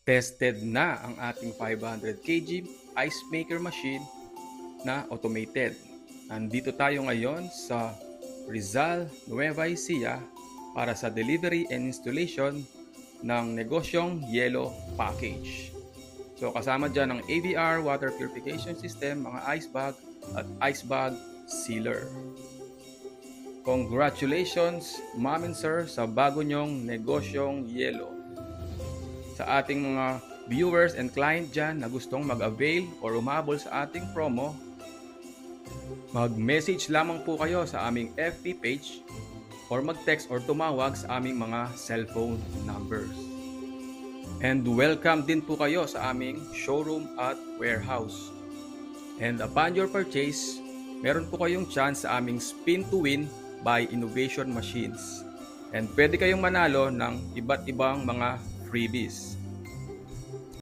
Tested na ang ating 500 kg ice maker machine na automated. Nandito tayo ngayon sa Rizal, Nueva Ecija para sa delivery and installation ng negosyong yellow package. So kasama dyan ang AVR water purification system, mga ice bag at ice bag sealer. Congratulations, ma'am and sir, sa bago nyong negosyong yelo. Sa ating mga viewers and client dyan na gustong mag-avail or umabol sa ating promo, mag-message lamang po kayo sa aming FB page or mag-text or tumawag sa aming mga cellphone numbers. And welcome din po kayo sa aming showroom at warehouse. And upon your purchase, meron po kayong chance sa aming spin to win by Innovation Machines. And pwede kayong manalo ng iba't ibang mga freebies.